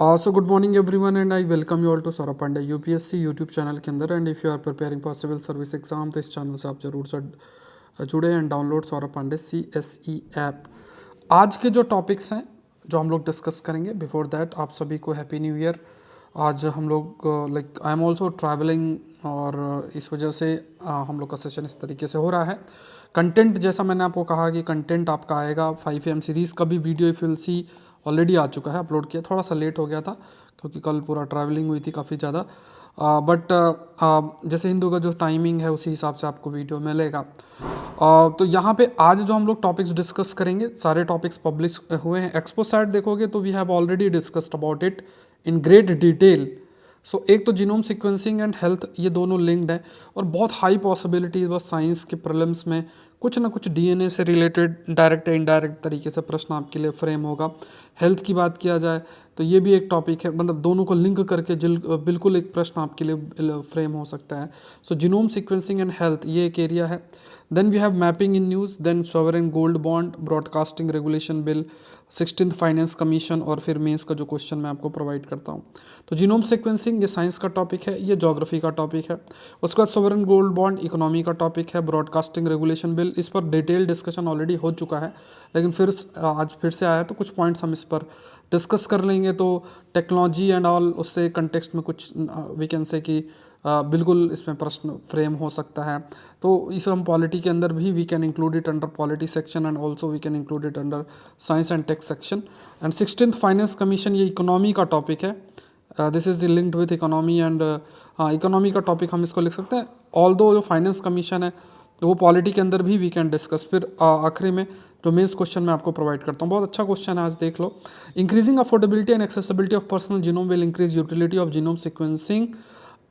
So good morning everyone and I welcome you all to Saurabh Pandey UPSC YouTube channel के अंदर। And if you are preparing for civil service exam तो इस channel से आप जरूर से जुड़े and download Saurabh Pandey CSE app. आज के जो टॉपिक्स हैं जो हम लोग डिस्कस करेंगे, बिफोर दैट आप सभी को हैप्पी न्यू ईयर। आज हम लोग like I am also travelling और इस वजह से हम लोग का सेशन इस तरीके से हो रहा है। कंटेंट जैसा मैंने आपको कहा कि कंटेंट आपका आएगा 5 AM सीरीज़ का भी video if will see already आ चुका है, अपलोड किया। थोड़ा सा लेट हो गया था क्योंकि कल पूरा ट्रैवलिंग हुई थी काफ़ी ज़्यादा, बट जैसे हिंदू का जो टाइमिंग है उसी हिसाब से आपको वीडियो मिलेगा। तो यहाँ पे आज जो हम लोग टॉपिक्स डिस्कस करेंगे सारे टॉपिक्स पब्लिश हुए हैं। एक्सपो साइट देखोगे तो we have already discussed about it in great detail. So एक तो जीनोम सीक्वेंसिंग एंड हेल्थ, ये दोनों लिंक्ड है और बहुत हाई पॉसिबिलिटीज बस साइंस के प्रीलिम्स में कुछ ना कुछ DNA से रिलेटेड डायरेक्ट या इनडायरेक्ट तरीके से प्रश्न आपके लिए फ्रेम होगा। हेल्थ की बात किया जाए तो ये भी एक टॉपिक है, मतलब दोनों को लिंक करके बिल्कुल एक प्रश्न आपके लिए फ्रेम हो सकता है। So genome sequencing and health ये एक एरिया है। Then we have mapping in news, then sovereign gold bond, broadcasting regulation bill, 16th finance commission और फिर मेंस का जो क्वेश्चन मैं आपको प्रोवाइड करता हूँ। तो जीनोम सीक्वेंसिंग ये साइंस का टॉपिक है, ये ज्योग्राफी का टॉपिक है। उसके बाद सॉवरेन गोल्ड बॉन्ड इकोनॉमी का टॉपिक है। ब्रॉडकास्टिंग रेगुलेशन बिल, इस पर डिटेल डिस्कशन ऑलरेडी हो चुका है, लेकिन फिर आज फिर से आया तो कुछ पॉइंट्स हम इस पर डिस्कस कर लेंगे। तो टेक्नोलॉजी एंड ऑल, उससे कंटेक्स्ट में कुछ वी कैन से कि बिल्कुल इसमें प्रश्न फ्रेम हो सकता है। तो इस हम पॉलिटी के अंदर भी we can include it under polity section and also we can include it under science and tech section. And 16th finance commission ये इकोनॉमी का टॉपिक है। This is linked with economy and हाँ, economy का topic हम इसको लिख सकते हैं। ऑल दो जो फाइनेंस कमीशन है तो वो पॉलिटी के अंदर भी वी कैन डिस्कस। फिर आखिरी में जो मेंस क्वेश्चन मैं आपको प्रोवाइड करता हूँ, बहुत अच्छा क्वेश्चन है, आज देख लो। Increasing affordability and accessibility of personal genome will increase utility of genome sequencing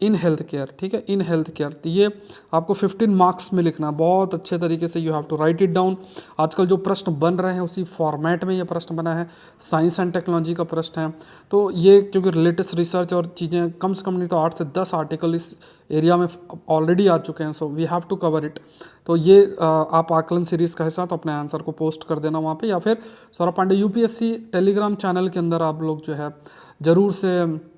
in health care. ठीक है, इन हेल्थ केयर, तो ये आपको 15 मार्क्स में लिखना, बहुत अच्छे तरीके से you have to write it down. आजकल जो प्रश्न बन रहे हैं उसी फॉर्मेट में ये प्रश्न बना है, साइंस एंड टेक्नोलॉजी का प्रश्न है। तो ये क्योंकि लेटेस्ट रिसर्च और चीज़ें कम से कम नहीं तो 8 से 10 आर्टिकल इस एरिया में ऑलरेडी आ चुके हैं, so we have to cover it. तो ये आप आकलन सीरीज़ का हिस्सा तो अपने आंसर को पोस्ट कर देना वहाँ पे, या फिर Saurabh Pandey UPSC Telegram channel के अंदर आप लोग जो है ज़रूर से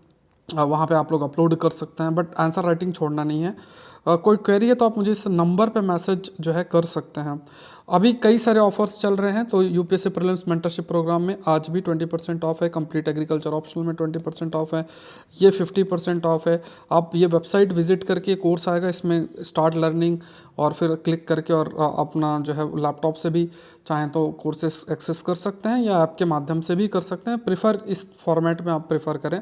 वहाँ पे आप लोग अपलोड कर सकते हैं, बट आंसर राइटिंग छोड़ना नहीं है। कोई क्वेरी है तो आप मुझे इस नंबर पे मैसेज जो है कर सकते हैं। अभी कई सारे ऑफर्स चल रहे हैं, तो UPSC प्रीलिम्स मेंटरशिप प्रोग्राम में आज भी 20% ऑफ है, कंप्लीट एग्रीकल्चर ऑप्शनल में 20% ऑफ है, ये 50% ऑफ है। आप ये वेबसाइट विजिट करके कोर्स आएगा, इसमें स्टार्ट लर्निंग और फिर क्लिक करके और अपना जो है लैपटॉप से भी चाहें तो कोर्सेस एक्सेस कर सकते हैं या ऐप के माध्यम से भी कर सकते हैं। प्रेफर इस फॉर्मेट में आप प्रेफर करें।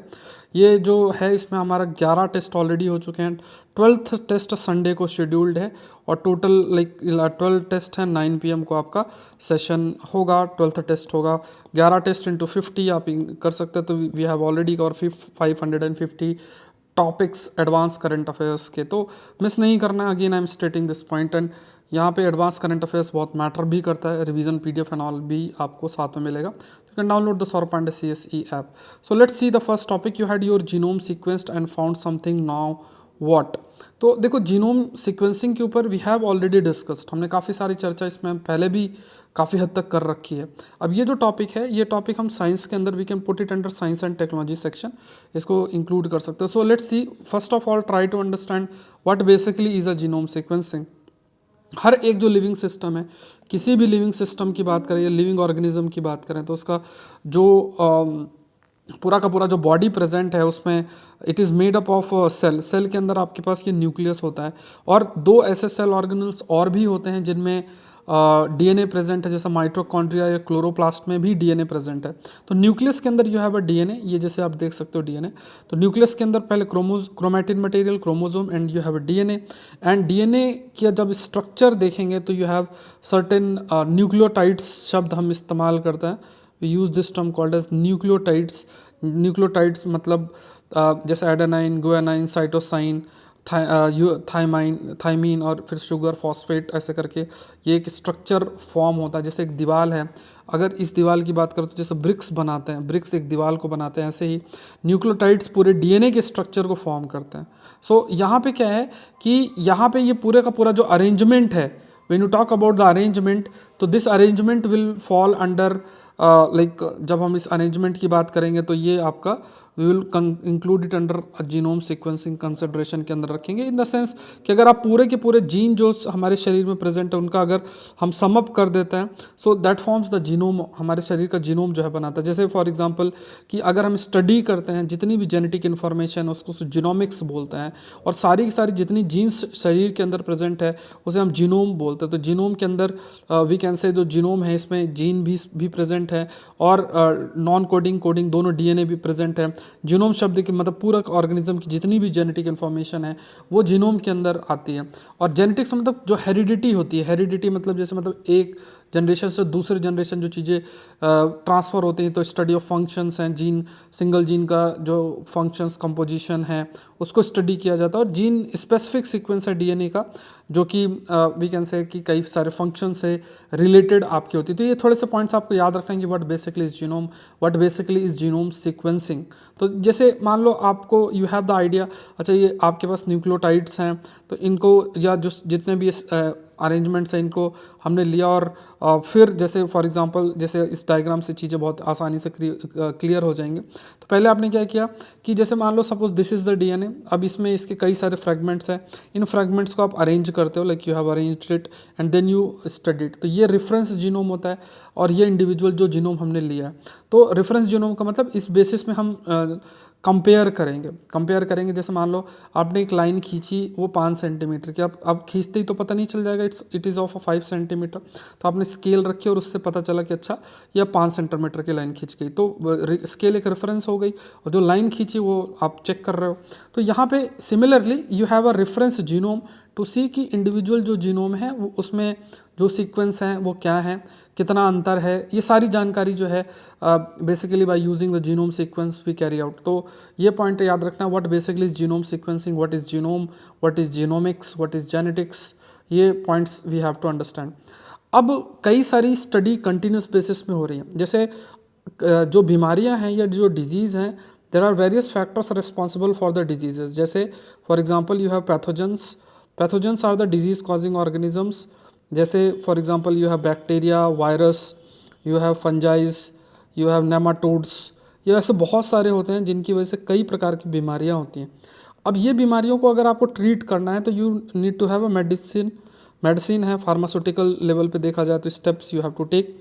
ये जो है इसमें हमारा 11 टेस्ट ऑलरेडी हो चुके हैं, 12th टेस्ट संडे को शेड्यूल्ड है और टोटल लाइक 12 टेस्ट है। 9 PM को आपका सेशन होगा, 12th टेस्ट होगा। 11 टेस्ट इंटू 50 आप कर सकते हैं। तो we have already covered 550 topics advance current affairs के, तो मिस नहीं करना है। Again I am stating this point, and यहाँ पे एडवांस करंट अफेयर्स बहुत मैटर भी करता है। रिवीजन PDF एंड ऑल भी आपको साथ में मिलेगा। You can download the Saurabh Pandey CSE app. So let's see the first topic, you had your genome sequenced and found something, now what. तो देखो जीनोम सीक्वेंसिंग के ऊपर वी हैव ऑलरेडी डिस्कस्ड, हमने काफ़ी सारी चर्चा इसमें पहले भी काफ़ी हद तक कर रखी है। अब ये जो टॉपिक है, ये टॉपिक हम साइंस के अंदर we can put it under science and technology section, इसको इंक्लूड कर सकते हो। So let's see, first of all try to understand what basically is a genome sequencing. हर एक जो लिविंग सिस्टम है, किसी भी लिविंग सिस्टम की बात करें या लिविंग ऑर्गेनिज्म की बात करें, तो उसका जो पूरा का पूरा जो बॉडी प्रेजेंट है उसमें it is made up of cell. Cell के अंदर आपके पास ये न्यूक्लियस होता है और दो ऐसे सेल ऑर्गेनल्स और भी होते हैं जिनमें DNA प्रेजेंट है, जैसे माइटोकॉन्ड्रिया या क्लोरोप्लास्ट में भी DNA प्रेजेंट है। तो न्यूक्लियस के अंदर यू हैव अ DNA, ये जैसे आप देख सकते हो DNA। तो न्यूक्लियस के अंदर पहले chromatin material, chromosome, and you have a DNA। And DNA का जब स्ट्रक्चर देखेंगे तो यू हैव सर्टेन न्यूक्लियोटाइड्स शब्द हम इस्तेमाल करते हैं। We use this term called as nucleotides. Nucleotides मतलब जैसे adenine, guanine, cytosine, thymine, thymine और फिर शुगर, फॉस्फेट, ऐसे करके ये एक स्ट्रक्चर फॉर्म होता है। जैसे एक दीवार है, अगर इस दीवार की बात करो तो जैसे ब्रिक्स बनाते हैं, ब्रिक्स एक दीवार को बनाते हैं, ऐसे ही न्यूक्लियोटाइड्स पूरे DNA के स्ट्रक्चर को फॉर्म करते हैं। सो यहाँ पे क्या है कि यहाँ पे ये पूरे का पूरा जो अरेंजमेंट है, when you talk about the arrangement, तो this arrangement will fall under like जब हम इस अरेंजमेंट की बात करेंगे तो ये आपका we will include it under genome sequencing consideration के अंदर रखेंगे, इन द सेंस कि अगर आप पूरे के पूरे जीन जो हमारे शरीर में प्रेजेंट है उनका अगर हम समअप कर देते हैं, so that forms the genome, हमारे शरीर का जीनोम जो है बनाता है। जैसे फॉर एग्जांपल कि अगर हम स्टडी करते हैं जितनी भी जेनेटिक इन्फॉर्मेशन है उसको जीनोमिक्स बोलते हैं, और सारी की सारी जितनी जीन्स शरीर के अंदर प्रेजेंट है उसे हम जीनोम बोलते हैं। तो जीनोम के अंदर वी कैन से जो जीनोम है इसमें जीन भी प्रेजेंट है और नॉन कोडिंग कोडिंग दोनों डीएनए भी प्रेजेंट है। जीनोम शब्द की मतलब पूरा ऑर्गेनिज्म की जितनी भी जेनेटिक इन्फॉर्मेशन है वो जीनोम के अंदर आती है। और जेनेटिक्स मतलब जो हेरिडिटी होती है, हेरिडिटी मतलब जैसे मतलब एक जनरेशन से दूसरे जनरेशन जो चीज़ें ट्रांसफ़र होती हैं, तो स्टडी ऑफ फंक्शंस हैं, जीन सिंगल जीन का जो फंक्शंस कंपोजिशन है उसको स्टडी किया जाता है, और जीन स्पेसिफिक सीक्वेंस है डीएनए का जो कि वी कैन से कि कई सारे फंक्शन से रिलेटेड आपकी होती है। तो ये थोड़े से पॉइंट्स आपको याद रखेंगे, what basically is genome, what basically is genome sequencing. तो जैसे मान लो आपको यू हैव द आइडिया, अच्छा ये आपके पास न्यूक्लियोटाइड्स हैं तो इनको या जो जितने भी अरेंजमेंट्स हैं इनको हमने लिया, और फिर जैसे फॉर एग्जांपल जैसे इस डायग्राम से चीज़ें बहुत आसानी से क्लियर हो जाएंगे। तो पहले आपने क्या किया कि जैसे मान लो suppose this is the DNA, अब इसमें इसके कई सारे फ्रेगमेंट्स हैं, इन फ्रेगमेंट्स को आप अरेंज करते हो, like you have arranged it and then you studied. तो ये रेफरेंस जीनोम होता है, और ये इंडिविजुअल जो जीनोम हमने लिया है। तो रेफरेंस जीनोम का मतलब इस बेसिस में हम कंपेयर करेंगे। जैसे मान लो आपने एक लाइन खींची वो 5 सेंटीमीटर की, अब खींचते ही तो पता नहीं चल जाएगा इट इज़ ऑफ 5 सेंटीमीटर, तो आपने स्केल रखी और उससे पता चला कि अच्छा यह 5 सेंटीमीटर की लाइन खींच गई, तो स्केल एक रेफरेंस हो गई, और जो लाइन खींची वो आप चेक कर रहे हो। तो यहाँ पे similarly you have a reference genome to see कि इंडिविजुअल जो जीनोम है वो उसमें जो सीक्वेंस हैं वो क्या है, कितना अंतर है, ये सारी जानकारी जो है basically by using the genome sequence we carry out. तो ये पॉइंट याद रखना, what basically is genome sequencing, what is genome, what is genomics, what is genetics, ये points we have to understand. अब कई सारी स्टडी कंटिन्यूस बेसिस में हो रही हैं, जैसे जो बीमारियां हैं या जो डिजीज़ हैं, there are various factors responsible for the diseases. जैसे for example you have pathogens are the disease causing organisms, जैसे for example you have bacteria, virus, you have fungi, you have nematodes, ये ऐसे बहुत सारे होते हैं जिनकी वजह से कई प्रकार की बीमारियां होती हैं। अब ये बीमारियों को अगर आपको ट्रीट करना है तो you need to have a medicine है, फार्मास्यूटिकल लेवल पे देखा जाए तो steps you have to take.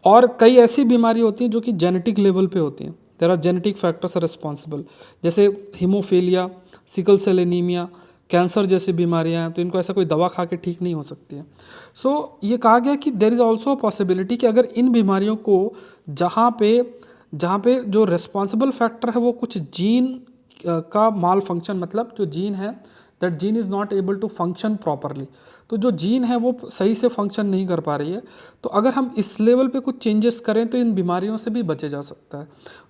और कई ऐसी बीमारी होती हैं जो कि जेनेटिक लेवल पे होती हैं, there are genetic factors responsible, जैसे haemophilia, sickle cell anaemia, cancer जैसी बीमारियां हैं, तो इनको ऐसा कोई दवा खा के ठीक नहीं हो सकती है। सो ये कहा गया कि there is also a possibility कि अगर इन बीमारियों को जहाँ पे जो रिस्पॉन्सिबल फैक्टर है वो कुछ जीन का माल फंक्शन, मतलब जो जीन है that gene is not able to function properly, तो जो जीन है वो सही से फंक्शन नहीं कर पा रही है, तो अगर हम इस लेवल पे कुछ चेंजेस करें तो इन बीमारियों से भी बचे जा सकता है।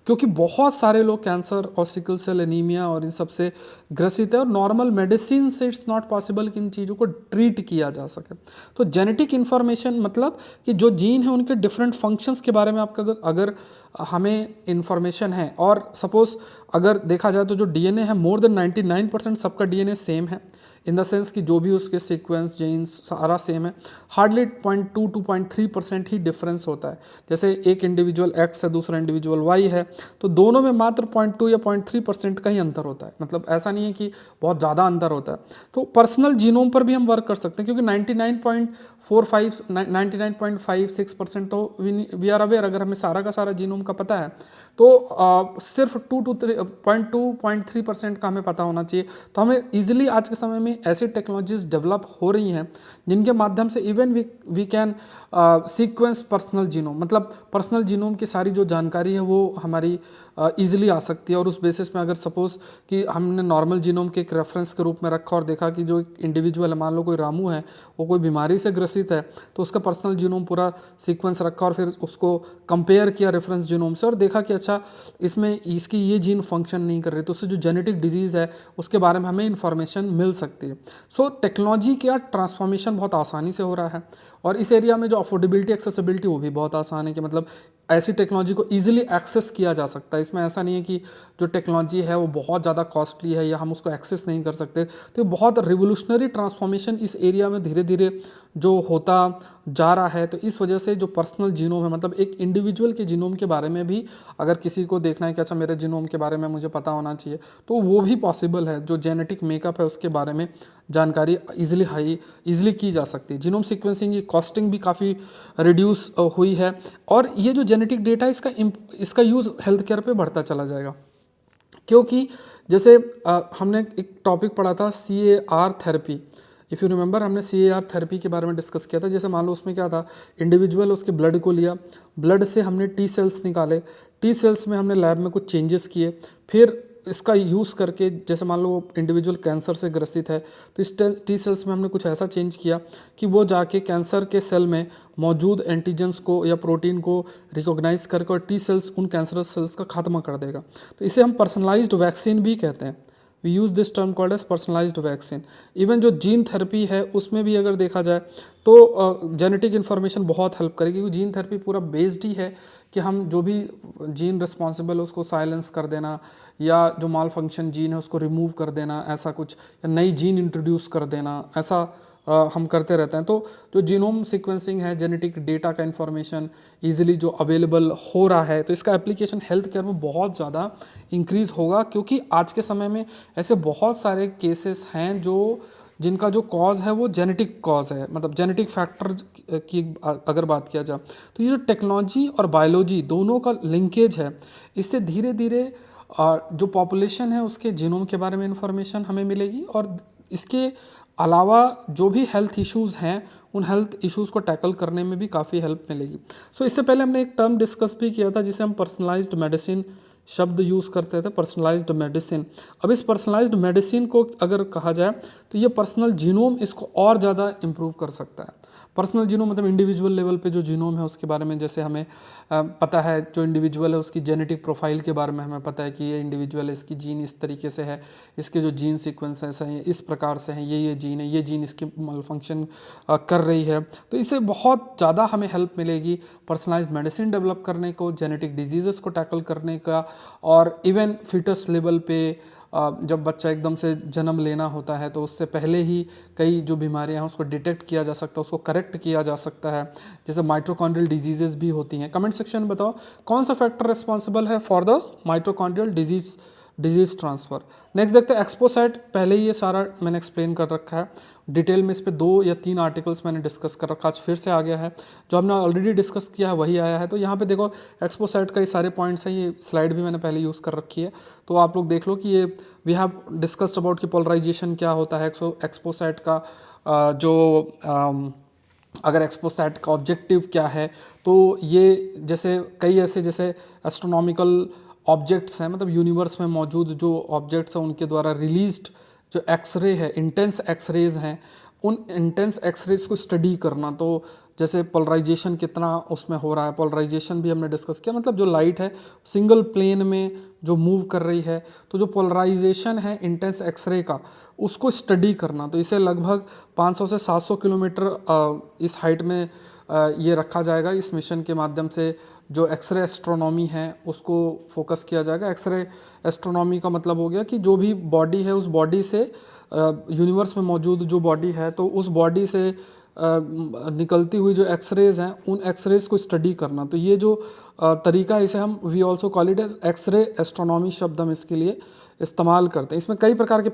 क्योंकि बहुत सारे लोग कैंसर और सिकल सेल एनीमिया और इन सब से ग्रसित है, और नॉर्मल मेडिसिन से इट्स नॉट पॉसिबल कि इन चीज़ों को ट्रीट किया जा सके। तो जेनेटिक इन्फॉर्मेशन मतलब कि जो जीन है उनके डिफरेंट फंक्शंस के बारे में आपका अगर हमें इन्फॉर्मेशन है, और सपोज अगर देखा जाए तो जो डीएनए है मोर देन 99% सबका डीएनए सेम है, इन द सेंस कि जो भी उसके सीक्वेंस जीन्स सारा सेम है, हार्डली 0.2 to 0.3% ही डिफरेंस होता है। जैसे एक इंडिविजुअल एक्स है दूसरा इंडिविजुअल वाई है, तो दोनों में मात्र 0.2 या 0.3% का ही अंतर होता है, मतलब ऐसा नहीं है कि बहुत ज़्यादा अंतर होता है। तो पर्सनल जीनोम पर भी हम वर्क कर सकते हैं, क्योंकि 99.56% तो वी आर अवेयर, अगर हमें सारा का सारा जीनोम का पता है तो सिर्फ 2 to 3% का हमें पता होना चाहिए। तो हमें ईजिली आज के समय में ऐसी टेक्नोलॉजीज डेवलप हो रही हैं जिनके माध्यम से even we can sequence personal genome, मतलब पर्सनल जीनोम की सारी जो जानकारी है वो हमारी ईजिली आ सकती है। और उस बेसिस में अगर सपोज कि हमने नॉर्मल जीनोम के एक रेफरेंस के रूप में रखा और देखा कि जो इंडिविजुअल है, मान लो कोई रामू है, वो कोई बीमारी से ग्रसित है, तो उसका पर्सनल जीनोम पूरा सीक्वेंस रखा और फिर उसको कंपेयर किया रेफरेंस जीनोम से और देखा कि अच्छा इसमें इसकी ये जीन फंक्शन नहीं कर रही, तो उससे जो जेनेटिक डिजीज़ है उसके बारे में हमें इन्फॉर्मेशन मिल सकती है। सो टेक्नोलॉजी का ट्रांसफॉर्मेशन बहुत आसानी से हो रहा है, और इस एरिया में जो अफोर्डेबिलिटी एक्सेसिबिलिटी वो भी बहुत आसान है कि मतलब ऐसी टेक्नोलॉजी को ईजिली एक्सेस किया जा सकता है। इसमें ऐसा नहीं है कि जो टेक्नोलॉजी है वो बहुत ज़्यादा कॉस्टली है या हम उसको एक्सेस नहीं कर सकते। तो ये बहुत रिवोल्यूशनरी ट्रांसफॉर्मेशन इस एरिया में धीरे धीरे जो होता जा रहा है। तो इस वजह से जो पर्सनल जीनोम है, मतलब एक इंडिविजुअल के जीनोम के बारे में भी अगर किसी को देखना है कि अच्छा मेरे जीनोम के बारे में मुझे पता होना चाहिए, तो वो भी पॉसिबल है। जो जेनेटिक मेकअप है उसके बारे में जानकारी ईजिली की जा सकती है। जीनोम सीक्वेंसिंग की कॉस्टिंग भी काफ़ी रिड्यूस हुई है, और ये जो जेनेटिक डेटा इसका यूज़ हेल्थ केयर पे बढ़ता चला जाएगा। क्योंकि जैसे हमने एक टॉपिक पढ़ा था CAR therapy. If you remember, हमने CAR थेरेपी के बारे में डिस्कस किया था। जैसे मान लो उसमें क्या था, इंडिविजुअल उसके ब्लड को लिया, ब्लड से हमने T सेल्स निकाले, T सेल्स में हमने लैब में कुछ चेंजेस किए, फिर इसका यूज़ करके जैसे मान लो वो इंडिविजुअल कैंसर से ग्रसित है, तो इस T सेल्स में हमने कुछ ऐसा चेंज किया कि वो जाके कैंसर के सेल में मौजूद एंटीजेंस को या प्रोटीन को रिकॉग्नाइज करके और T सेल्स उन कैंसरस सेल्स का खात्मा कर देगा। तो इसे हम पर्सनलाइज्ड वैक्सीन भी कहते हैं। We use this term called as personalised vaccine. Even जो जीन थेरेपी है उसमें भी अगर देखा जाए तो जेनेटिक इन्फॉर्मेशन बहुत हेल्प करेगी, क्योंकि जीन थेरेपी पूरा बेस्ड ही है कि हम जो भी जीन रिस्पॉन्सिबल है उसको साइलेंस कर देना, या जो माल फंक्शन जीन है उसको रिमूव कर देना, ऐसा कुछ, या नई जीन इंट्रोड्यूस कर देना, ऐसा हम करते रहते हैं। तो जो जीनोम सीक्वेंसिंग है, जेनेटिक डेटा का इन्फॉर्मेशन ईजिली जो अवेलेबल हो रहा है, तो इसका एप्लीकेशन हेल्थ केयर में बहुत ज़्यादा इंक्रीज़ होगा। क्योंकि आज के समय में ऐसे बहुत सारे केसेस हैं जिनका जो कॉज है वो जेनेटिक कॉज है, मतलब जेनेटिक फैक्टर की अगर बात किया जाए, तो ये जो टेक्नोलॉजी और बायोलॉजी दोनों का लिंकेज है, इससे धीरे धीरे जो पॉपुलेशन है उसके जीनोम के बारे में इंफॉर्मेशन हमें मिलेगी, और इसके अलावा जो भी हेल्थ इश्यूज़ हैं उन हेल्थ इश्यूज़ को टैकल करने में भी काफ़ी हेल्प मिलेगी। सो इससे पहले हमने एक टर्म डिस्कस भी किया था जिसे हम पर्सनलाइज्ड मेडिसिन शब्द यूज़ करते थे, पर्सनलाइज्ड मेडिसिन। अब इस पर्सनलाइज्ड मेडिसिन को अगर कहा जाए तो ये पर्सनल जीनोम इसको और ज़्यादा इम्प्रूव कर सकता है। पर्सनल जीनोम मतलब इंडिविजुअल लेवल पे जो जीनोम है उसके बारे में, जैसे हमें पता है जो इंडिविजुअल है उसकी जेनेटिक प्रोफाइल के बारे में हमें पता है कि ये इंडिविजुअल है, इसकी जीन इस तरीके से है, इसके जो जीन सीक्वेंसेस हैं इस प्रकार से हैं, ये जीन है, ये जीन इसकी फंक्शन कर रही है। तो इससे बहुत ज़्यादा हमें हेल्प मिलेगी पर्सनलाइज्ड मेडिसिन डेवलप करने को, जेनेटिक डिजीज़ेस को टैकल करने का, और इवन फीटस लेवल पे जब बच्चा एकदम से जन्म लेना होता है तो उससे पहले ही कई जो बीमारियां हैं उसको डिटेक्ट किया जा सकता है, उसको करेक्ट किया जा सकता है। जैसे माइटोकॉन्ड्रियल डिजीजेस भी होती हैं। कमेंट सेक्शन में बताओ कौन सा फैक्टर रिस्पॉन्सिबल है for the mitochondrial disease transfer. Next देखते हैं एक्सपोसाइट। पहले ही ये सारा मैंने एक्सप्लेन कर रखा है डिटेल में, इस पे 2 या 3 आर्टिकल्स मैंने डिस्कस कर रखा, आज फिर से आ गया है, जो हमने ऑलरेडी डिस्कस किया है वही आया है। तो यहाँ पे देखो एक्सपोसाइट का ये सारे पॉइंट्स हैं, ये स्लाइड भी मैंने पहले यूज़ कर रखी है, तो आप लोग देख लो कि ये वी हैव डिस्कस्ड अबाउट कि पोलराइजेशन क्या होता है, एक्सपोसाइट का अगर एक्सपोसाइट का ऑब्जेक्टिव क्या है, तो ये जैसे कई ऐसे जैसे एस्ट्रोनॉमिकल ऑब्जेक्ट्स हैं, मतलब यूनिवर्स में मौजूद जो ऑब्जेक्ट्स हैं उनके द्वारा रिलीज्ड जो एक्सरे है, इंटेंस एक्सरेज हैं, उन इंटेंस एक्सरेज को स्टडी करना। तो जैसे पोलराइजेशन कितना उसमें हो रहा है, पोलराइजेशन भी हमने डिस्कस किया, मतलब जो लाइट है सिंगल प्लेन में जो मूव कर रही है, तो जो पोलराइजेशन है इंटेंस एक्सरे का उसको स्टडी करना। तो इसे लगभग 500 से 700 किलोमीटर इस हाइट में ये रखा जाएगा। इस मिशन के माध्यम से जो एक्सरे एस्ट्रोनॉमी है उसको फोकस किया जाएगा। एक्सरे एस्ट्रोनॉमी का मतलब हो गया कि जो भी बॉडी है उस बॉडी से यूनिवर्स में मौजूद जो बॉडी है, तो उस बॉडी से निकलती हुई जो एक्सरेज हैं उन एक्सरेज को स्टडी करना। तो ये जो तरीका है इसे हम we also call it as x ray astronomy शब्द हम इसके लिए इस्तेमाल करते हैं। इसमें कई प्रकार के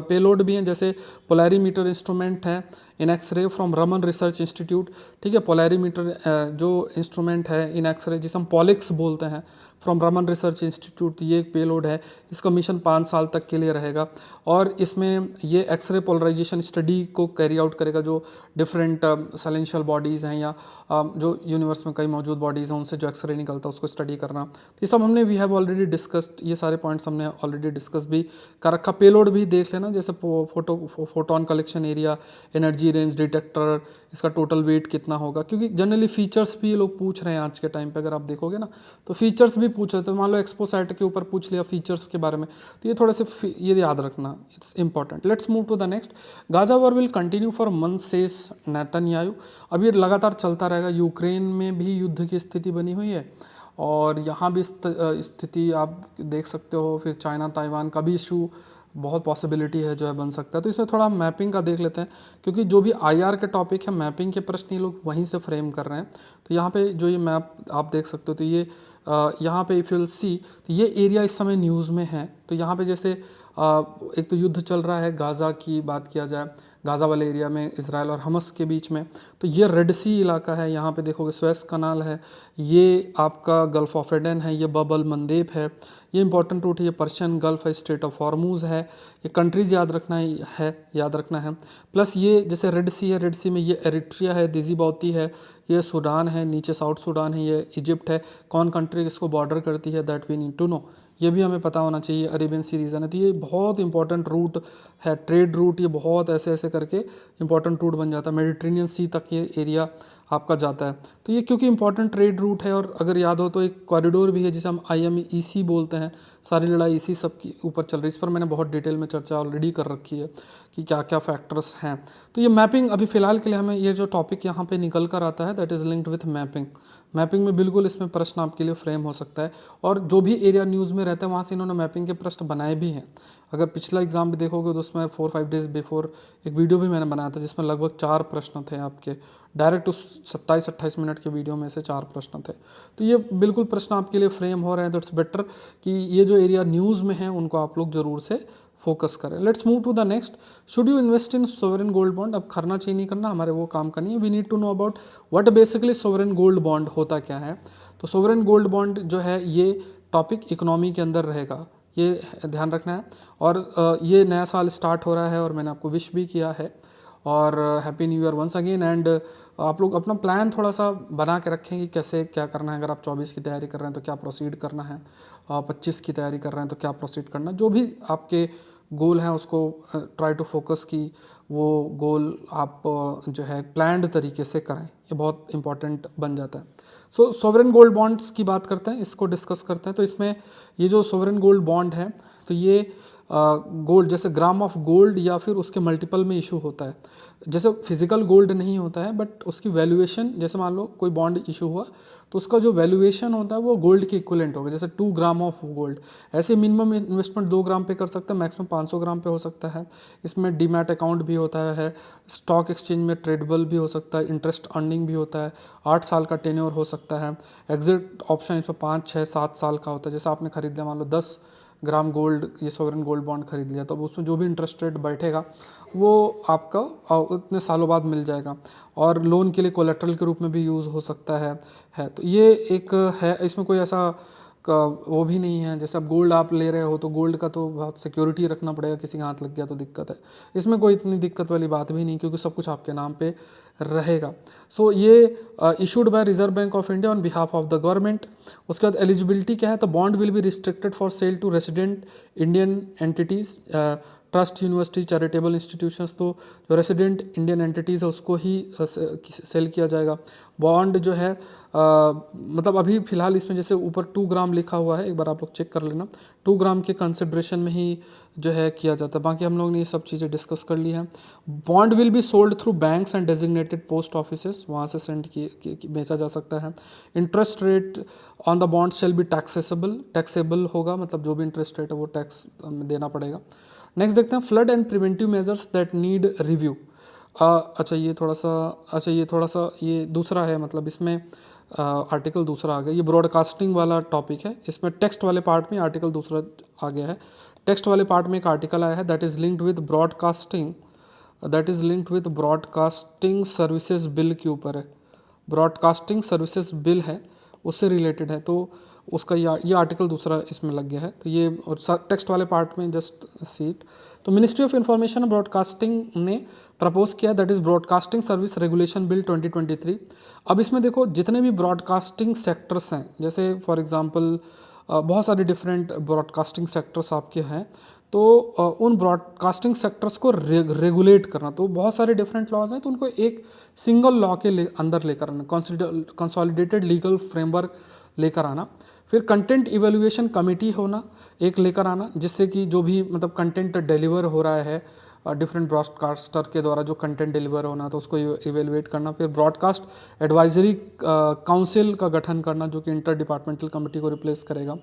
पेलोड भी हैं, जैसे पोलैरीमीटर इंस्ट्रूमेंट है in X-ray from Raman research institute. ठीक है, पोलैरीमीटर जो इंस्ट्रूमेंट है इन एक्सरे जिसे हम पॉलिक्स बोलते हैं, फ्रॉम रमन रिसर्च इंस्टीट्यूट, ये एक पेलोड है। इसका मिशन 5 साल तक के लिए रहेगा, और इसमें ये एक्सरे पोलराइजेशन स्टडी को कैरी आउट करेगा, जो डिफरेंट साइलेंशियल बॉडीज़ हैं या जो यूनिवर्स में कई मौजूद बॉडीज़ हैं उनसे जो एक्सरे निकलता है उसको स्टडी करना। तो ये सब हमने वी हैव ऑलरेडी डिस्कस्ड, ये सारे पॉइंट्स हमने ऑलरेडी डिस्कस भी कर रखा। पेलोड भी देख लेना, जैसे photon collection area, energy range detector, इसका टोटल वेट कितना होगा, क्योंकि जनरली फीचर्स भी ये लोग पूछ रहे हैं आज के टाइम पे। अगर आप देखोगे ना तो फीचर्स भी पूछ रहे, तो मान लो एक्सपोसाइट के ऊपर पूछ लिया फीचर्स के बारे में, तो ये थोड़े से ये याद रखना, it's important. Let's move to the next. Gaza war will continue for months says Netanyahu. अब ये लगातार चलता रहेगा। यूक्रेन में भी युद्ध की स्थिति बनी हुई है, और यहाँ भी स्थिति आप देख सकते हो। फिर चाइना ताइवान का भी इशू बहुत पॉसिबिलिटी है जो है बन सकता है। तो इसमें थोड़ा मैपिंग का देख लेते हैं, क्योंकि जो भी आईआर के टॉपिक है मैपिंग के प्रश्न ये लोग वहीं से फ्रेम कर रहे हैं। तो यहाँ पे जो ये मैप आप देख सकते हो, तो ये यहाँ पे इफ यू विल सी, तो ये एरिया इस समय न्यूज़ में है। तो यहाँ पे जैसे एक तो युद्ध चल रहा है, गाज़ा की बात किया जाए, गाज़ा वाले एरिया में इसराइल और हमस के बीच में, तो ये रेड सी इलाका है। यहाँ पे देखोगे स्वेस कनाल है, ये आपका गल्फ ऑफ एडन है, ये बबल मंदेब है, ये इंपॉर्टेंट रूट है, ये पर्शियन गल्फ है, स्ट्रेट ऑफ हॉर्मूज़ है, ये कंट्रीज़ याद रखना है, याद रखना है। प्लस ये जैसे रेड सी है, रेड सी में ये एरिट्रिया है, दिजीबाउती है, ये सूडान है, नीचे साउथ सूडान है, ये इजिप्ट है। कौन कंट्री इसको बॉर्डर करती है that we need to know, ये भी हमें पता होना चाहिए। अरेबियन सी रीजन है, तो ये बहुत इंपॉर्टेंट रूट है, ट्रेड रूट, ये बहुत ऐसे ऐसे करके इंपॉर्टेंट रूट बन जाता है। मेडिटेरेनियन सी तक ये एरिया आपका जाता है। तो ये क्योंकि इंपॉर्टेंट ट्रेड रूट है, और अगर याद हो तो एक कॉरिडोर भी है जिसे हम IMEC बोलते हैं। सारी लड़ाई इसी सब के ऊपर चल रही है। इस पर मैंने बहुत डिटेल में चर्चा ऑलरेडी कर रखी है कि क्या क्या फैक्टर्स हैं। तो ये मैपिंग अभी फ़िलहाल के लिए हमें ये जो टॉपिक यहाँ पे निकल कर आता है that is linked with mapping. Mapping में बिल्कुल इसमें प्रश्न आपके लिए फ्रेम हो सकता है, और जो भी एरिया न्यूज़ में रहता है वहाँ से इन्होंने मैपिंग के प्रश्न बनाए भी हैं। अगर पिछला एग्जाम भी देखोगे तो उसमें 4-5 डेज बिफोर एक वीडियो भी मैंने बनाया था जिसमें लगभग 4 प्रश्न थे आपके, डायरेक्ट उस 27-28 मिनट के वीडियो में से 4 प्रश्न थे। तो ये बिल्कुल प्रश्न आपके लिए फ्रेम हो रहे हैं, तो इट्स बेटर कि ये जो एरिया न्यूज़ में है उनको आप लोग जरूर से फोकस करें। Let's move to the next. Should you invest in sovereign gold bond? अब करना चाहिए नहीं करना हमारे वो काम का नहीं है। We need to know about what basically sovereign gold bond होता क्या है। तो सोवरेन गोल्ड बॉन्ड जो है ये टॉपिक इकोनॉमी के अंदर रहेगा, ये ध्यान रखना है। और ये नया साल स्टार्ट हो रहा है और मैंने आपको विश भी किया है, और happy new year once again. And आप लोग अपना प्लान थोड़ा सा बना के रखें कि कैसे क्या करना है। अगर आप 24 की तैयारी कर रहे हैं तो क्या प्रोसीड करना है, 25 की तैयारी कर रहे हैं तो क्या प्रोसीड करना, जो भी आपके गोल हैं उसको ट्राई टू फोकस की वो गोल आप जो है प्लान्ड तरीके से करें, ये बहुत इंपॉर्टेंट बन जाता है। सो सोवरेन गोल्ड बॉन्ड्स की बात करते हैं, इसको डिस्कस करते हैं। तो इसमें ये जो सोवरेन गोल्ड बॉन्ड है, तो ये गोल्ड जैसे ग्राम ऑफ गोल्ड या फिर उसके मल्टीपल में इशू होता है। जैसे फिजिकल गोल्ड नहीं होता है, बट उसकी वैल्यूएशन, जैसे मान लो कोई बॉन्ड इशू हुआ तो उसका जो वैल्यूएशन होता है वो गोल्ड के इक्विवेलेंट होगा, जैसे 2 ग्राम ऑफ गोल्ड। ऐसे मिनिमम इन्वेस्टमेंट 2 ग्राम पे कर सकते हैं, मैक्सिमम 500 ग्राम पे हो सकता है। इसमें डीमैट अकाउंट भी होता है, स्टॉक एक्सचेंज में ट्रेडेबल भी हो सकता है, इंटरेस्ट अर्निंग भी होता है, 8 साल का टेन्योर हो सकता है। एग्जिट ऑप्शन इसमें 5, 6, 7 साल का होता है। जैसे आपने खरीद लिया मान लो 10 ग्राम गोल्ड, ये सोवरेन गोल्ड बॉन्ड खरीद लिया, तो उसमें जो भी इंटरेस्ट रेट बैठेगा वो आपका उतने सालों बाद मिल जाएगा। और लोन के लिए कोलेट्रल के रूप में भी यूज़ हो सकता है। तो ये एक है, इसमें कोई ऐसा का वो भी नहीं है। जैसे अब गोल्ड आप ले रहे हो तो गोल्ड का तो बहुत सिक्योरिटी रखना पड़ेगा, किसी का हाथ लग गया तो दिक्कत है। इसमें कोई इतनी दिक्कत वाली बात भी नहीं, क्योंकि सब कुछ आपके नाम पे रहेगा। सो ये issued by Reserve Bank of India on behalf of the government. उसके बाद एलिजिबिलिटी क्या है, तो bond will be restricted for sale to resident Indian entities, trust, university, charitable institutions. तो जो रेसिडेंट इंडियन एंटिटीज़ है उसको ही सेल किया जाएगा। बॉन्ड जो है मतलब अभी फ़िलहाल इसमें जैसे ऊपर 2 ग्राम लिखा हुआ है, एक बार आप लोग चेक कर लेना, 2 ग्राम के कंसिड्रेशन में ही जो है किया जाता है। बाकी हम लोग ने ये सब चीज़ें डिस्कस कर ली हैं। Bond will be sold through banks and designated post offices, वहाँ से सेंड बेचा जा सकता है। Interest rate on the bond shall be taxable होगा, मतलब जो भी इंटरेस्ट रेट है वो टैक्स देना पड़ेगा। नेक्स्ट देखते हैं flood and preventive measures that need review. अच्छा ये थोड़ा सा ये दूसरा है, मतलब इसमें आर्टिकल दूसरा आ गया, ये ब्रॉडकास्टिंग वाला टॉपिक है। इसमें टेक्स्ट वाले पार्ट में आर्टिकल दूसरा आ गया है। टेक्स्ट वाले पार्ट में एक आर्टिकल आया है that is linked with broadcasting services bill के ऊपर है। ब्रॉडकास्टिंग सर्विसेज बिल है, उससे रिलेटेड है, तो उसका ये आर्टिकल दूसरा इसमें लग गया है। तो ये और टेक्स्ट वाले पार्ट में जस्ट सीट। तो मिनिस्ट्री ऑफ इंफॉर्मेशन और ब्रॉडकास्टिंग ने प्रपोज किया that is broadcasting service regulation bill 2023। अब इसमें देखो जितने भी ब्रॉडकास्टिंग सेक्टर्स हैं, जैसे फॉर एग्जांपल बहुत सारे डिफरेंट ब्रॉडकास्टिंग सेक्टर्स आपके हैं, तो उन ब्रॉडकास्टिंग सेक्टर्स को रेगुलेट करना, तो बहुत सारे डिफरेंट लॉज हैं, तो उनको एक सिंगल लॉ के अंदर लेकर आना, कंसोलिडेटेड लीगल फ्रेमवर्क लेकर आना। फिर कंटेंट इवेल्युएशन कमेटी होना, एक लेकर आना, जिससे कि जो भी मतलब कंटेंट डिलीवर हो रहा है डिफरेंट ब्रॉडकास्टर के द्वारा जो कंटेंट डिलीवर होना तो उसको इवेलुएट करना, फिर ब्रॉडकास्ट एडवाइजरी काउंसिल का गठन करना जो कि इंटर डिपार्टमेंटल कमेटी को रिप्लेस करेगा,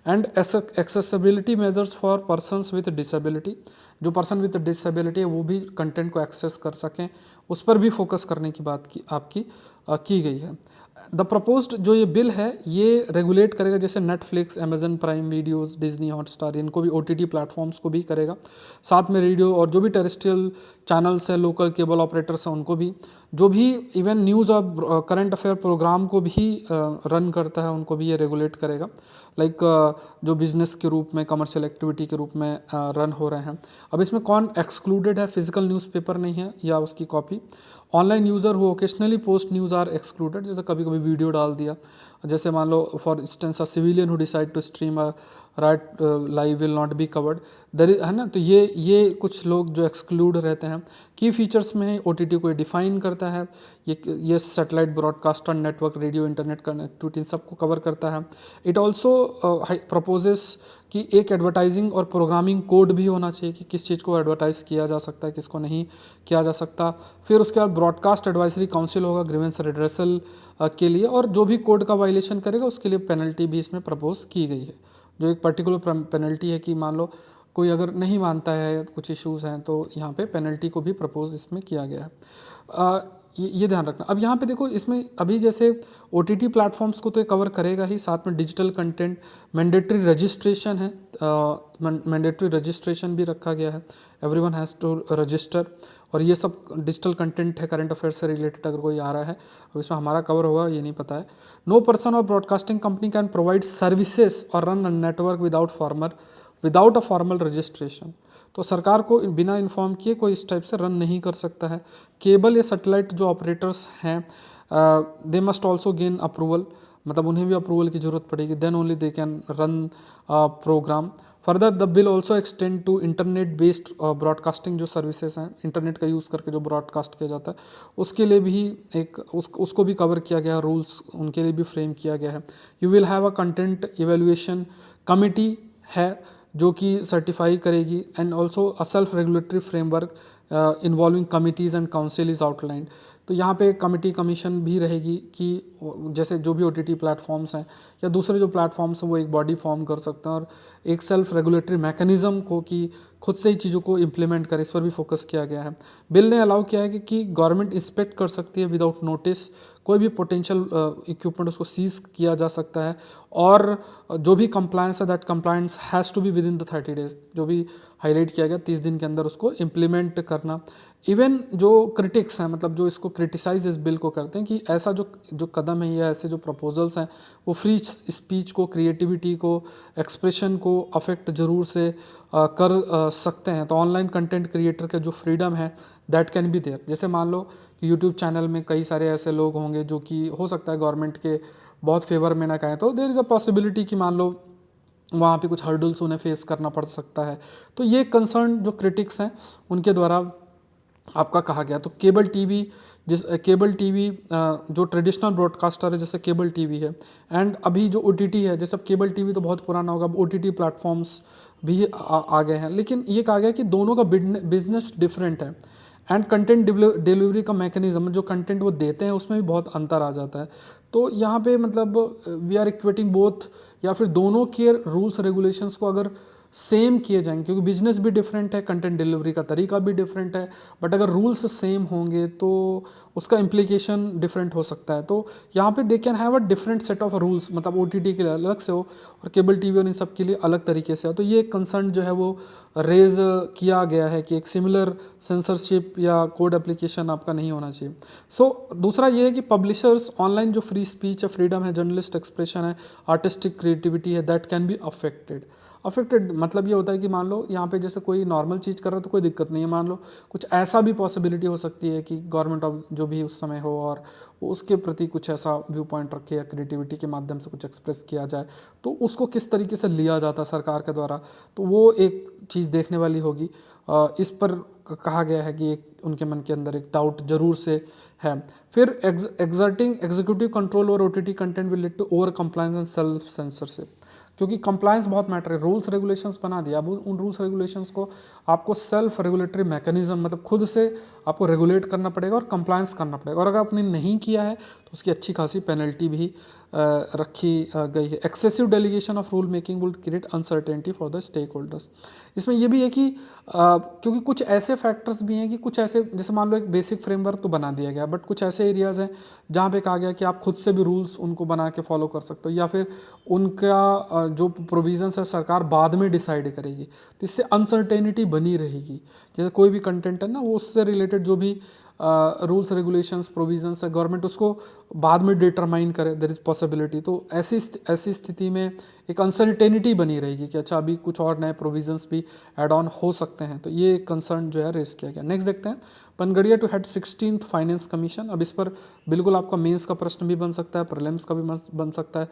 and accessibility measures for persons with disability, जो पर्सन विद डिसेबिलिटी है वो भी कंटेंट को एक्सेस कर सकें, उस पर भी फोकस करने की बात की आपकी की गई है। द प्रपोज्ड जो ये बिल है ये रेगुलेट करेगा, जैसे Netflix, Amazon prime videos, Disney Hotstar, इनको भी ओटीटी प्लेटफॉर्म्स को भी करेगा, साथ में रेडियो और जो भी टेरेस्ट्रियल चैनल्स हैं, लोकल केबल ऑपरेटर्स हैं उनको भी, जो भी इवन न्यूज़ और करंट अफेयर प्रोग्राम को भी रन करता है उनको भी ये रेगुलेट करेगा, लाइक जो बिजनेस के रूप में, कमर्शियल एक्टिविटी के रूप में रन हो रहे हैं। अब इसमें कौन एक्सक्लूडेड है? फिजिकल न्यूज़पेपर नहीं है या उसकी copy. Online user who occasionally post news are excluded, जैसे कभी कभी वीडियो डाल दिया, जैसे मान लो for instance a civilian who decide to stream right live will not be covered, है ना। तो ये कुछ लोग जो एक्सक्लूड रहते हैं। की फीचर्स में ओटीटी को डिफाइन करता है, ये satellite broadcaster network, radio, internet connectivity सबको कवर करता है। इट ऑल्सो प्रपोजेस कि एक एडवर्टाइजिंग और प्रोग्रामिंग कोड भी होना चाहिए कि किस चीज़ को एडवर्टाइज किया जा सकता है, किसको नहीं किया जा सकता। फिर उसके बाद ब्रॉडकास्ट एडवाइजरी काउंसिल होगा ग्रीवेंस रिड्रेसल के लिए, और जो भी कोड का वायलेशन करेगा उसके लिए पेनल्टी भी इसमें प्रपोज की गई है, जो एक पर्टिकुलर पेनल्टी है कि मान लो कोई अगर नहीं मानता है, कुछ इश्यूज़ हैं, तो यहाँ पे पेनल्टी को भी प्रपोज इसमें किया गया है। ये ध्यान रखना। अब यहाँ पे देखो, इसमें अभी जैसे ओटीटी प्लेटफॉर्म्स को तो ये कवर करेगा ही, साथ में डिजिटल कंटेंट मैंडेटरी रजिस्ट्रेशन है, मैंडेटरी रजिस्ट्रेशन भी रखा गया है, एवरीवन हैज़ टू रजिस्टर, और ये सब डिजिटल कंटेंट है करंट अफेयर से रिलेटेड अगर कोई आ रहा है। अब इसमें हमारा कवर होगा ये नहीं पता है। नो पर्सन और broadcasting company can provide services और run a network without a formal registration, तो सरकार को बिना इन्फॉर्म किए कोई इस टाइप से रन नहीं कर सकता है। केबल या सैटेलाइट जो ऑपरेटर्स हैं they must also gain approval, मतलब उन्हें भी अप्रूवल की जरूरत पड़ेगी, then only they can run programme. Further the bill also extend to internet based broadcasting, जो सर्विसेज हैं इंटरनेट का यूज़ करके जो ब्रॉडकास्ट किया जाता है उसके लिए भी उसको भी कवर किया गया, रूल्स उनके लिए भी फ्रेम किया गया है। You will have a content evaluation committee है जो कि सर्टिफाई करेगी, and also a self regulatory framework involving committees and council is outlined. तो यहाँ पे कमिटी कमीशन भी रहेगी कि जैसे जो भी ओटीटी प्लेटफॉर्म्स हैं या दूसरे जो प्लेटफॉर्म्स हैं वो एक बॉडी फॉर्म कर सकते हैं, और एक सेल्फ रेगुलेटरी मैकेनिज्म को कि खुद से ही चीज़ों को इम्प्लीमेंट करे, इस पर भी फोकस किया गया है। बिल ने अलाउ किया है कि गवर्नमेंट इंस्पेक्ट कर सकती है विदाउट नोटिस, कोई भी पोटेंशियल इक्विपमेंट उसको सीज किया जा सकता है, और जो भी कंप्लायंस है that compliance has to be within the 30 days, जो भी हाईलाइट किया गया 30 दिन के अंदर उसको इम्प्लीमेंट करना। इवन जो क्रिटिक्स हैं, मतलब जो इसको क्रिटिसाइज इस बिल को करते हैं कि ऐसा जो कदम है या ऐसे जो प्रपोजल्स हैं वो फ्री स्पीच को, क्रिएटिविटी को, एक्सप्रेशन को अफेक्ट ज़रूर से कर सकते हैं। तो ऑनलाइन कंटेंट क्रिएटर के जो फ्रीडम है दैट कैन बी देयर, जैसे मान लो कि यूट्यूब चैनल में कई सारे ऐसे लोग होंगे जो कि हो सकता है गवर्नमेंट के बहुत फेवर में ना कहें, तो देयर इज़ अ पॉसिबिलिटी कि मान लो वहाँ पे कुछ हर्डल्स उन्हें फेस करना पड़ सकता है। तो ये कंसर्न जो क्रिटिक्स हैं उनके द्वारा आपका कहा गया। तो केबल टीवी जो ट्रेडिशनल ब्रॉडकास्टर है जैसे केबल टीवी है, एंड अभी जो ओटीटी है, जैसे केबल टीवी तो बहुत पुराना होगा, अब ओटीटी प्लेटफॉर्म्स भी आ गए हैं, लेकिन ये कहा गया कि दोनों का बिजनेस डिफरेंट है, एंड कंटेंट डिलीवरी का मैकेनिज्म, जो कंटेंट वो देते हैं उसमें भी बहुत अंतर आ जाता है। तो यहाँ पे मतलब वी आर इक्वेटिंग बोथ, या फिर दोनों के रूल्स रेगुलेशंस को अगर सेम किए जाएंगे, क्योंकि बिजनेस भी डिफरेंट है, कंटेंट डिलीवरी का तरीका भी डिफरेंट है, बट अगर रूल्स सेम होंगे तो उसका इम्प्लीकेशन डिफरेंट हो सकता है। तो यहाँ पे they can have a different set of rules, मतलब ओटीटी के लिए अलग से हो और केबल टीवी और इन सब के लिए अलग तरीके से हो। तो ये कंसर्न जो है वो रेज किया गया है कि एक सिमिलर सेंसरशिप या कोड एप्लीकेशन आपका नहीं होना चाहिए। सो दूसरा ये है कि पब्लिशर्स ऑनलाइन जो फ्री स्पीच या फ्रीडम है, जर्नलिस्ट एक्सप्रेशन है, आर्टिस्टिक क्रिएटिविटी है, दैट कैन बी अफेक्टेड। मतलब ये होता है कि मान लो यहाँ पे जैसे कोई नॉर्मल चीज़ कर रहा है तो कोई दिक्कत नहीं है, मान लो कुछ ऐसा भी पॉसिबिलिटी हो सकती है कि गवर्नमेंट ऑफ जो भी उस समय हो और वो उसके प्रति कुछ ऐसा व्यू पॉइंट रखे या क्रिएटिविटी के माध्यम से कुछ एक्सप्रेस किया जाए, तो उसको किस तरीके से लिया जाता है सरकार के द्वारा, तो वो एक चीज़ देखने वाली होगी। इस पर कहा गया है कि एक उनके मन के अंदर एक डाउट जरूर से है। फिर एक्सर्टिंग एग्जीक्यूटिव कंट्रोल और OTT content will lead to over compliance and self censorship, क्योंकि कंप्लायंस बहुत मैटर है। रूल्स रेगुलेशंस बना दिया, अब उन रूल्स रेगुलेशंस को आपको सेल्फ रेगुलेटरी मैकेनिज्म मतलब खुद से आपको रेगुलेट करना पड़ेगा और कंप्लायंस करना पड़ेगा, और अगर आपने नहीं किया है तो उसकी अच्छी खासी पेनल्टी भी रखी गई है। Excessive delegation of rule making would create uncertainty for the stakeholders. इसमें ये भी है कि क्योंकि कुछ ऐसे फैक्टर्स भी हैं कि कुछ ऐसे, जैसे मान लो एक बेसिक फ्रेमवर्क तो बना दिया गया, बट कुछ ऐसे एरियाज हैं जहाँ पे कहा गया कि आप खुद से भी रूल्स उनको बना के फॉलो कर सकते हो, या फिर उनका जो प्रोविजंस है सरकार बाद में डिसाइड करेगी, तो इससे अनसर्टेनिटी बनी रहेगी। जैसे कोई भी कंटेंट है ना, वो उससे रिलेटेड जो भी रूल्स रेगुलेशंस प्रोविजंस है, गवर्नमेंट उसको बाद में डिटरमाइन करे, देयर इज़ पॉसिबिलिटी। तो ऐसी स्थिति में एक अनसर्टेनिटी बनी रहेगी कि अच्छा अभी कुछ और नए प्रोविजंस भी ऐड ऑन हो सकते हैं। तो ये कंसर्न जो है रेज किया गया। नेक्स्ट देखते हैं, Panagariya to head 16th finance commission. अब इस पर बिल्कुल आपका मेंस का प्रश्न भी बन सकता है, प्रीलिम्स का भी बन सकता है।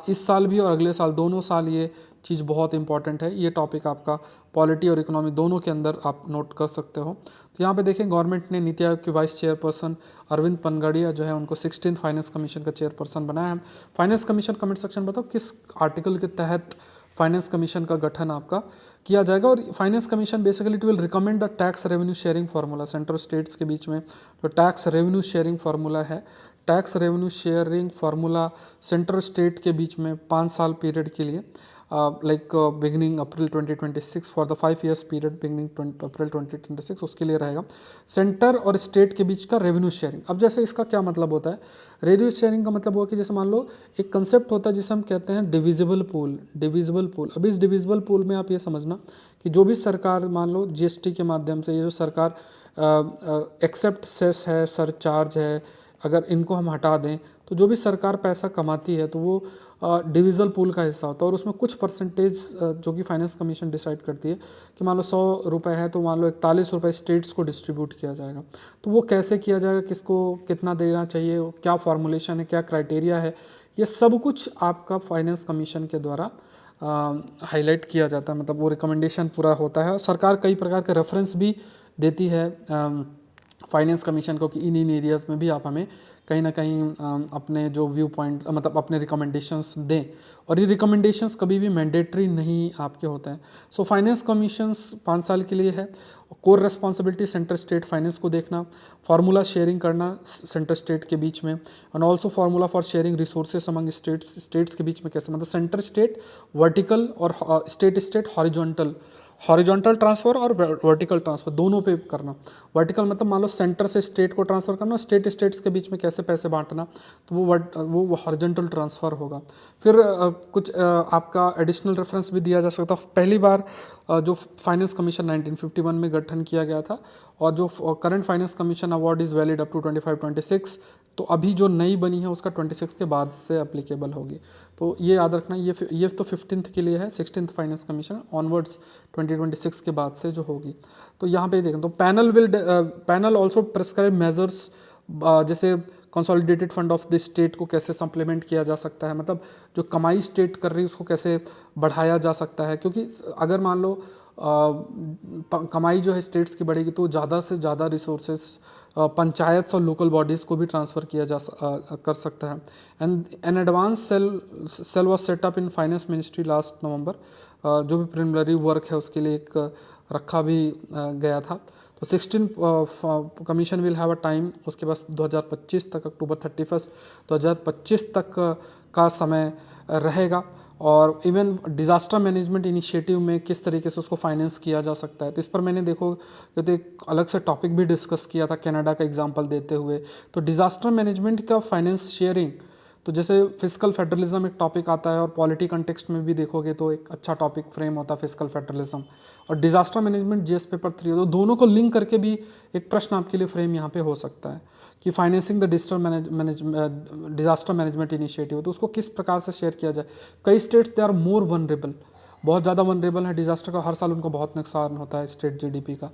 इस साल भी और अगले साल, दोनों साल ये चीज़ बहुत इंपॉर्टेंट है। ये टॉपिक आपका पॉलिटी और इकोनॉमी दोनों के अंदर आप नोट कर सकते हो। तो यहाँ पे देखें, गवर्नमेंट ने नीति आयोग के वाइस चेयरपर्सन अरविंद पनगड़िया जो है उनको 16th फाइनेंस कमीशन का चेयरपर्सन बनाया है। फाइनेंस कमीशन, कमेंट सेक्शन बताओ किस आर्टिकल के तहत फाइनेंस कमीशन का गठन आपका किया जाएगा। और finance commission basically it will recommend the tax revenue sharing formula. Central states के बीच में जो टैक्स रेवेन्यू शेयरिंग फार्मूला है, tax revenue sharing formula central state के बीच में 5 साल पीरियड के लिए, beginning April 2026 for the 5 years period beginning April 2026, उसके लिए रहेगा। सेंटर और स्टेट के बीच का रेवेन्यू शेयरिंग। अब जैसे इसका क्या मतलब होता है, रेवेन्यू शेयरिंग का मतलब हुआ कि जैसे मान लो एक कंसेप्ट होता है जिसे हम कहते हैं डिविजिबल पूल। डिविजिबल पूल, अब इस डिविजिबल पूल में आप ये समझना कि जो भी सरकार, मान लो जीएसटी के माध्यम से ये जो सरकार एक्सेप्ट सेस है, सरचार्ज है, अगर इनको हम हटा दें तो जो भी सरकार पैसा कमाती है तो वो डिविजिबल पूल का हिस्सा होता है। और उसमें कुछ परसेंटेज जो कि फाइनेंस कमीशन डिसाइड करती है कि मान लो 100 रुपये है तो मान लो 41 रुपये स्टेट्स को डिस्ट्रीब्यूट किया जाएगा। तो वो कैसे किया जाएगा, किसको कितना देना चाहिए, क्या फॉर्मुलेशन है, क्या क्राइटेरिया है, ये सब कुछ आपका फाइनेंस कमीशन के द्वारा हाईलाइट किया जाता है। मतलब वो रिकमेंडेशन पूरा होता है। और सरकार कई प्रकार के रेफरेंस भी देती है फाइनेंस कमीशन को कि इन एरियाज़ में भी आप हमें कहीं ना कहीं अपने जो व्यू पॉइंट मतलब अपने रिकमेंडेशंस दें। और ये रिकमेंडेशंस कभी भी मैंडेटरी नहीं आपके होते हैं। सो फाइनेंस कमीशंस 5 साल के लिए है। Core responsibility centre state finance को देखना, फार्मूला शेयरिंग करना सेंटर स्टेट के बीच में, and also formula for sharing resources among states के बीच में कैसे, मतलब सेंटर स्टेट वर्टिकल और state state horizontal, horizontal transfer और वर्टिकल ट्रांसफ़र दोनों पे करना। वर्टिकल मतलब मान लो सेंटर से स्टेट को ट्रांसफ़र करना, स्टेट स्टेट्स के बीच में कैसे पैसे बांटना, तो वो हॉरिजॉन्टल ट्रांसफ़र होगा। फिर कुछ आपका एडिशनल रेफरेंस भी दिया जा सकता है। पहली बार जो फाइनेंस कमीशन 1951 में गठन किया गया था, और जो current finance commission award is valid up to 25-26, तो अभी जो नई बनी है उसका 26 के बाद से अप्लीकेबल होगी। तो ये याद रखना, ये तो 15th के लिए है, 16th फाइनेंस कमीशन ऑनवर्ड्स 2026 के बाद से जो होगी। तो यहाँ पे देखें तो पैनल ऑल्सो प्रेस्क्राइब मेजर्स, जैसे consolidated fund of the state को कैसे सप्लीमेंट किया जा सकता है, मतलब जो कमाई स्टेट कर रही है उसको कैसे बढ़ाया जा सकता है। क्योंकि अगर मान लो कमाई जो है स्टेट्स की बढ़ेगी तो ज़्यादा से ज़्यादा रिसोर्सेस पंचायत और लोकल बॉडीज़ को भी ट्रांसफ़र किया कर सकता है। An advance cell was set up in finance ministry last November. जो भी प्रिलिमिनरी वर्क है उसके लिए एक रखा भी गया था। तो 16 commission will have a time, उसके बाद 2025 तक, अक्टूबर 31 2025 तक का समय रहेगा। और इवन डिज़ास्टर मैनेजमेंट इनिशिएटिव में किस तरीके से उसको फाइनेंस किया जा सकता है, तो इस पर मैंने देखो तो एक अलग से टॉपिक भी डिस्कस किया था कनाडा का एग्जांपल देते हुए। तो डिज़ास्टर मैनेजमेंट का फाइनेंस शेयरिंग, तो जैसे फिस्कल फेडरलिज्म एक टॉपिक आता है, और पॉलिटी कंटेक्स्ट में भी देखोगे तो एक अच्छा टॉपिक फ्रेम होता है फिस्कल फेडरलिज्म, और डिज़ास्टर मैनेजमेंट जीएस पेपर 3, तो दोनों को लिंक करके भी एक प्रश्न आपके लिए फ्रेम यहाँ पे हो सकता है कि financing the disaster management initiative, तो उसको किस प्रकार से शेयर किया जाए। कई states they are more vulnerable, बहुत ज़्यादा वनरेबल है डिजास्टर का, हर साल उनको बहुत नुकसान होता है स्टेट जीडीपी का,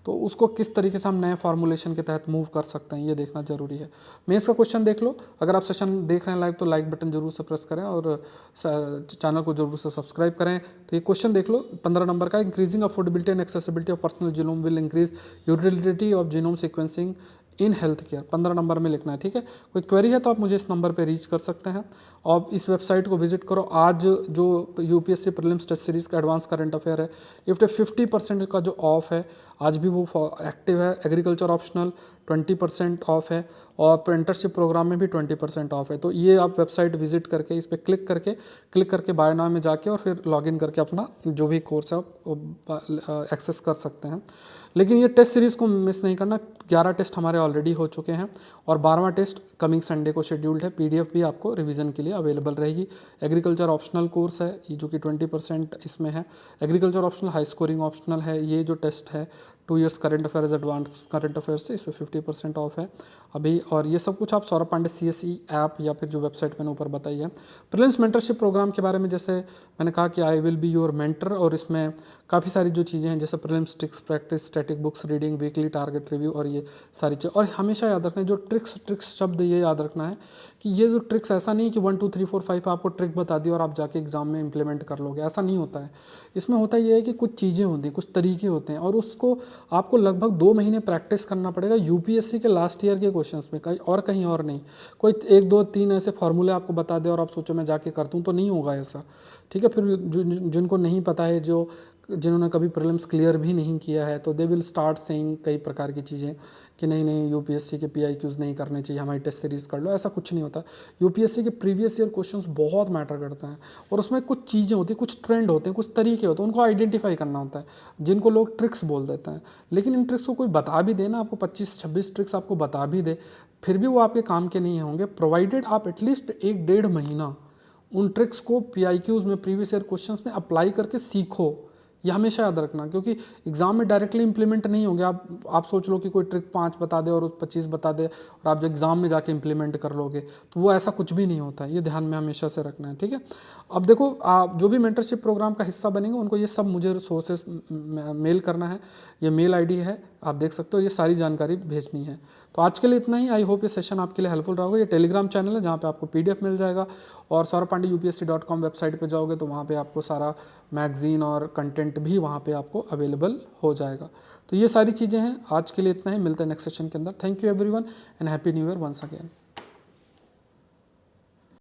तो उसको किस तरीके से हम नए फार्मूलेशन के तहत मूव कर सकते हैं, ये देखना जरूरी है। मेंस का क्वेश्चन देख लो। अगर आप सेशन देख रहे हैं लाइव तो लाइक बटन जरूर से प्रेस करें और चैनल को जरूर से सब्सक्राइब करें। तो ये क्वेश्चन देख लो 15 नंबर का, increasing affordability and accessibility of personal genome will increase utility of genome sequencing in health care 15 number में लिखना है, ठीक है। कोई क्वेरी है तो आप मुझे इस नंबर पे रीच कर सकते हैं। और इस वेबसाइट को विजिट करो। आज जो यूपीएससी प्रीलिम्स टेस्ट सीरीज़ का एडवांस करंट अफेयर है, इफ्ट 50% का जो ऑफ है आज भी वो एक्टिव है। एग्रीकल्चर ऑप्शनल 20% ऑफ है और अप्रेंटिसशिप प्रोग्राम में भी 20% ऑफ है। तो ये आप वेबसाइट विजिट करके इस पर क्लिक करके बाय नाउ में जाके और फिर लॉगिन करके अपना जो भी कोर्स है आप एक्सेस कर सकते हैं। लेकिन ये टेस्ट सीरीज़ को मिस नहीं करना। 11 टेस्ट हमारे ऑलरेडी हो चुके हैं और 12वां टेस्ट कमिंग संडे को शेड्यूल्ड है। पीडीएफ भी आपको रिवीजन के लिए अवेलेबल रहेगी। एग्रीकल्चर ऑप्शनल कोर्स है ये, जो कि 20% इसमें है। Agriculture optional high scoring optional है। ये जो टेस्ट है 2 years current affairs advance current affairs से, इस पर 50% ऑफ है अभी। और ये सब कुछ आप सौरभ पांडे CSE ऐप या फिर जो वेबसाइट मैंने ऊपर बताई है। प्रीलिम्स मेंटरशिप प्रोग्राम के बारे में जैसे मैंने कहा कि I will be your mentor, और इसमें काफ़ी सारी जो चीज़ें हैं जैसे prelims tricks practice, static books reading, weekly target review और ये सारी चीज़। और हमेशा याद रखना है जो ट्रिक्स शब्द ये याद रखना है कि ये जो ट्रिक्स ऐसा नहीं कि 1 2 3 4 5 आपको ट्रिक बता दी और आप जाके एग्जाम में इंप्लीमेंट कर लोगे, ऐसा नहीं होता है। इसमें होता ये है कि कुछ चीज़ें होती हैं, कुछ तरीके होते हैं और उसको आपको लगभग 2 महीने प्रैक्टिस करना पड़ेगा यूपीएससी के लास्ट ईयर के क्वेश्चंस में, कहीं और नहीं। कोई 1 2 3 ऐसे फॉर्मूले आपको बता दे और आप सोचो मैं जाके करता हूँ, तो नहीं होगा ऐसा, ठीक है। फिर जिनको नहीं पता है, जिन्होंने कभी प्रीलिम्स क्लियर भी नहीं किया है, तो दे विल स्टार्ट सेइंग कई प्रकार की चीज़ें कि नहीं यूपीएससी के PIQs नहीं करने चाहिए, हमारी टेस्ट सीरीज़ कर लो। ऐसा कुछ नहीं होता। यूपीएससी के प्रीवियस ईयर क्वेश्चंस बहुत मैटर करते हैं और उसमें कुछ चीज़ें होती हैं, कुछ ट्रेंड होते हैं, कुछ तरीके होते हैं, उनको आइडेंटिफाई करना होता है, जिनको लोग ट्रिक्स बोल देते हैं। लेकिन इन ट्रिक्स को कोई बता भी दे ना, आपको 25-26 ट्रिक्स आपको बता भी दे, फिर भी वो आपके काम के नहीं होंगे, प्रोवाइडेड आप एटलीस्ट 1-1.5 महीना उन ट्रिक्स को PIQs में, प्रीवियस ईयर क्वेश्चंस में अप्लाई करके सीखो। ये हमेशा याद रखना, क्योंकि एग्जाम में डायरेक्टली इंप्लीमेंट नहीं होंगे। आप सोच लो कि कोई ट्रिक 5 बता दे और 25 बता दे और आप जो एग्जाम में जाके इंप्लीमेंट कर लोगे, तो वो ऐसा कुछ भी नहीं होता है। ये ध्यान में हमेशा से रखना है, ठीक है। अब देखो, आप जो भी मेंटरशिप प्रोग्राम का हिस्सा बनेंगे उनको ये सब मुझे सोर्सेस मेल करना है। ये मेल ID है, आप देख सकते हो, ये सारी जानकारी भेजनी है। तो आज के लिए इतना ही। आई होप ये सेशन आपके लिए हेल्पफुल रहा होगा। ये टेलीग्राम चैनल है जहाँ पे आपको PDF मिल जाएगा, और saurabhpande.upsc.com वेबसाइट पे जाओगे तो वहाँ पे आपको सारा मैगजीन और कंटेंट भी वहाँ पे आपको अवेलेबल हो जाएगा। तो ये सारी चीज़ें हैं। आज के लिए इतना ही, मिलते हैं नेक्स्ट सेशन के अंदर। Thank you everyone and happy new year once again.